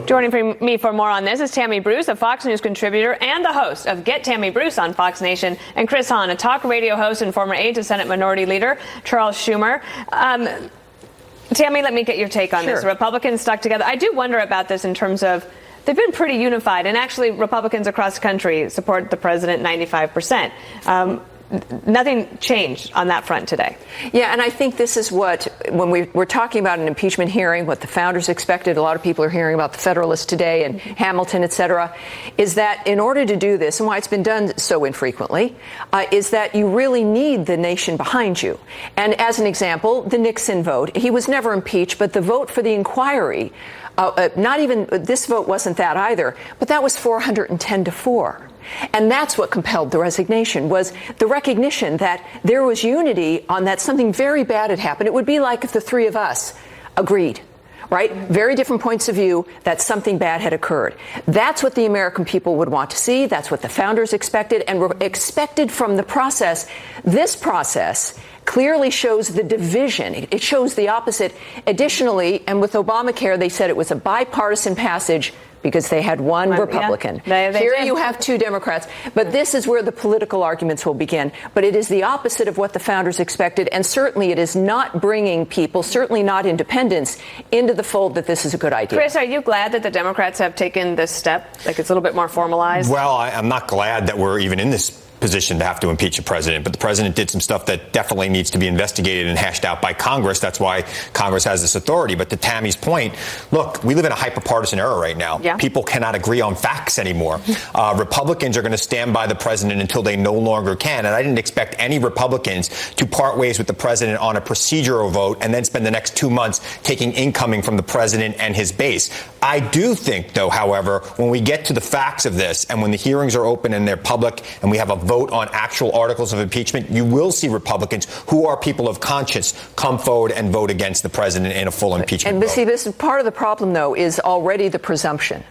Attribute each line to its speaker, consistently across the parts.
Speaker 1: Joining me for more on this is Tammy Bruce, a Fox News contributor and the host of Get Tammy Bruce on Fox Nation, and Chris Hahn, a talk radio host and former aide to Senate Minority Leader Charles Schumer. Tammy, let me get your take on this. The Republicans stuck together. I do wonder about this in terms of they've been pretty unified, and actually Republicans across the country support the president 95%. Nothing changed on that front today.
Speaker 2: Yeah, and I think this is what, when we're talking about an impeachment hearing, what the founders expected, a lot of people are hearing about the Federalist today and Hamilton, et cetera, is that in order to do this, and why it's been done so infrequently, is that you really need the nation behind you. And as an example, the Nixon vote, he was never impeached, but the vote for the inquiry, not even, this vote wasn't that either, but that was 410-4. And that's what compelled the resignation, was the recognition that there was unity on that something very bad had happened. It would be like if the three of us agreed, right? Very different points of view that something bad had occurred. That's what the American people would want to see. That's what the founders expected and were expected from the process. This process clearly shows the division. It shows the opposite. Additionally, and with Obamacare, they said it was a bipartisan passage because they had one Republican.
Speaker 1: Yeah, they
Speaker 2: Here
Speaker 1: did.
Speaker 2: you have two Democrats. But this is where the political arguments will begin. But it is the opposite of what the founders expected. And certainly it is not bringing people, certainly not independents, into the fold that this is a good idea.
Speaker 1: Chris, are you glad that the Democrats have taken this step? Like it's a little bit more formalized?
Speaker 3: Well, I'm not glad that we're even in this position to have to impeach a president, but the president did some stuff that definitely needs to be investigated and hashed out by Congress. That's why Congress has this authority. But to Tammy's point, look, we live in a hyper-partisan era right now.
Speaker 1: Yeah.
Speaker 3: People cannot agree on facts anymore. Republicans are going to stand by the president until they no longer can. And I didn't expect any Republicans to part ways with the president on a procedural vote and then spend the next 2 months taking incoming from the president and his base. I do think, though, however, when we get to the facts of this and when the hearings are open and they're public and we have a vote on actual articles of impeachment, you will see Republicans who are people of conscience come forward and vote against the president in a full impeachment vote.
Speaker 2: See, this is part of the problem, though, is already the presumption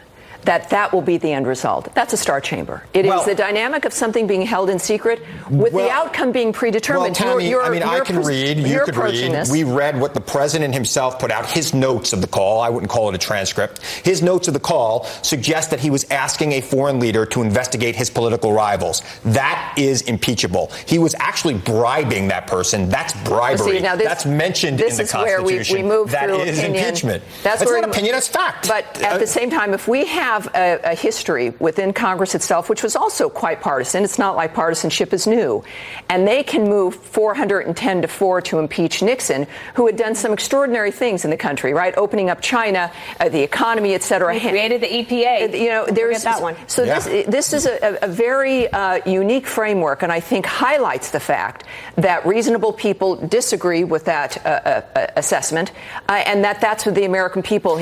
Speaker 2: that that will be the end result. That's a star chamber. It is the dynamic of something being held in secret with the outcome being predetermined.
Speaker 3: Well, Tammy, I can read, you could read. We read what the president himself put out, his notes of the call. I wouldn't call it a transcript. His notes of the call suggest that he was asking a foreign leader to investigate his political rivals. That is impeachable. He was actually bribing that person. That's bribery. That's mentioned in the Constitution.
Speaker 2: This is where we move
Speaker 3: that
Speaker 2: through
Speaker 3: is
Speaker 2: opinion.
Speaker 3: Impeachment. That's not opinion, that's fact.
Speaker 2: But at the same time, if we have a history within Congress itself, which was also quite partisan. It's not like partisanship is new. And they can move 410-4 to impeach Nixon, who had done some extraordinary things in the country, right? Opening up China, the economy, et cetera.
Speaker 1: He created the EPA.
Speaker 2: You know, there's
Speaker 1: that one.
Speaker 2: So this is a very unique framework, and I think highlights the fact that reasonable people disagree with that assessment, and that's what the American people.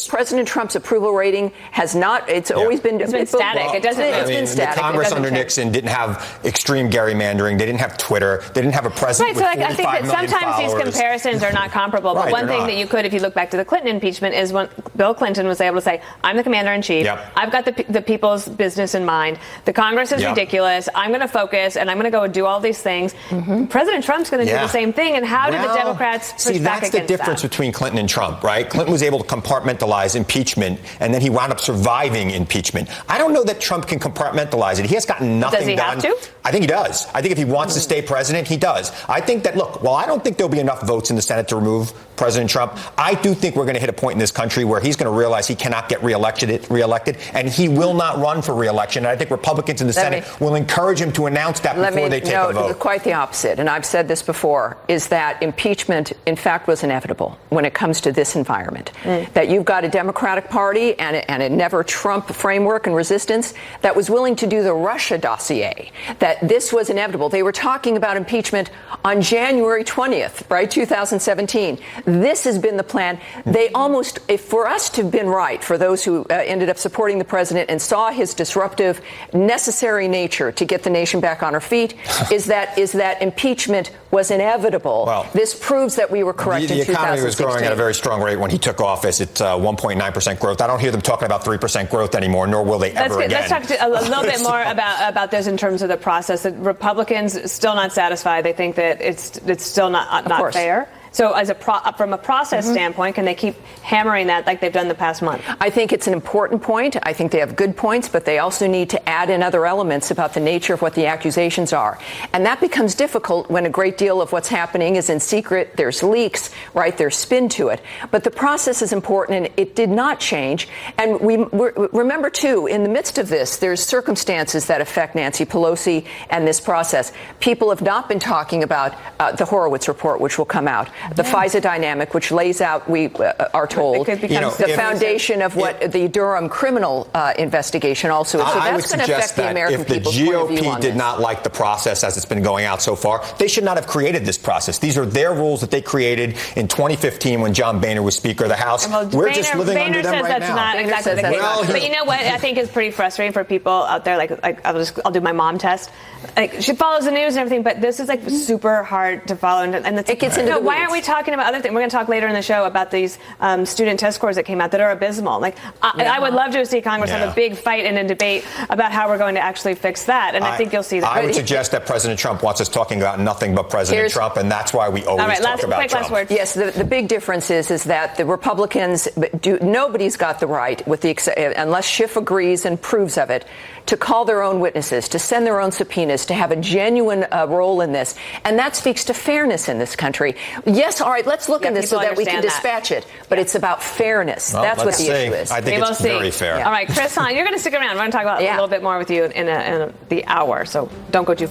Speaker 2: President Trump's approval rating has not. It's always been.
Speaker 1: It's been static. It doesn't.
Speaker 2: It's been static.
Speaker 3: The Congress under Nixon didn't have extreme gerrymandering. They didn't have Twitter. They didn't have a president with 45 million
Speaker 1: I think that sometimes these comparisons are not comparable. But one thing that you could, if you look back to the Clinton impeachment, is when Bill Clinton was able to say, "I'm the commander-in-chief. I've got the people's business in mind. The Congress is ridiculous. I'm going to focus, and I'm going to go and do all these things." President Trump's going to do the same thing. And how did the Democrats push back against that?
Speaker 3: See, that's the difference between Clinton and Trump, right? Clinton was able to compartmentalize impeachment, and then he wound up surviving impeachment. I don't know that Trump can compartmentalize it. He has gotten nothing done.
Speaker 1: Does he have to?
Speaker 3: I think he does. I think if he wants to stay president, he does. I think that, look, while I don't think there'll be enough votes in the Senate to remove President Trump, I do think we're going to hit a point in this country where he's going to realize he cannot get reelected, and he will not run for reelection. And I think Republicans in the Senate will encourage him to announce that before they take a vote.
Speaker 2: Quite the opposite, and I've said this before, is that impeachment, in fact, was inevitable when it comes to this environment. That you've got a Democratic Party and a never-Trump framework and resistance that was willing to do the Russia dossier, that this was inevitable. They were talking about impeachment on January 20th, right, 2017. This has been the plan. They almost, for us to have been right, for those who ended up supporting the president and saw his disruptive, necessary nature to get the nation back on her feet, is that impeachment was inevitable.
Speaker 3: Well,
Speaker 2: this proves that we were correct in 2016.
Speaker 3: The economy was growing at a very strong rate when he took office. It's 1.9% growth. I don't hear them talking about 3% growth anymore, nor will they ever again.
Speaker 1: Let's talk a little bit more about this in terms of the process. The Republicans still not satisfied. They think that it's still not fair. So from a process standpoint, can they keep hammering that like they've done the past month?
Speaker 2: I think it's an important point. I think they have good points, but they also need to add in other elements about the nature of what the accusations are. And that becomes difficult when a great deal of what's happening is in secret. There's leaks, right? There's spin to it. But the process is important, and it did not change. And remember, too, in the midst of this, there's circumstances that affect Nancy Pelosi and this process. People have not been talking about the Horowitz report, which will come out, the FISA dynamic, which lays out, we are told, the foundation of what the Durham criminal investigation also is. So that's going to affect the American people's point of view on this.
Speaker 3: If the GOP did not like the process as it's been going out so far, they should not have created this process. These are their rules that they created in 2015 when John Boehner was Speaker of the House.
Speaker 1: Well,
Speaker 3: We're just living under them right now.
Speaker 1: Not exactly the case. But you know what? I think is pretty frustrating for people out there. Like I'll do my mom test. Like, she follows the news and everything, but this is like super hard to follow. And it
Speaker 2: gets into the
Speaker 1: why
Speaker 2: weeds.
Speaker 1: aren't we talking about other things? We're going to talk later in the show about these student test scores that came out that are abysmal. Like I would love to see Congress have a big fight and a debate about how we're going to actually fix that. And I think you'll see that.
Speaker 3: I would suggest that President Trump wants us talking about nothing but President Trump, and that's why we always talk about Trump.
Speaker 1: Last word.
Speaker 2: Yes, the big difference is that the Republicans nobody's got the right, with unless Schiff agrees and proves of it, to call their own witnesses, to send their own subpoenas, to have a genuine role in this. And that speaks to fairness in this country. Yes, all right, let's look at this so that we can dispatch it. But it's about fairness.
Speaker 3: Well,
Speaker 2: that's what the issue is.
Speaker 3: I think it's very fair.
Speaker 1: All right, Chris Hahn, you're going to stick around. We're going to talk about a little bit more with you in the hour, so don't go too far.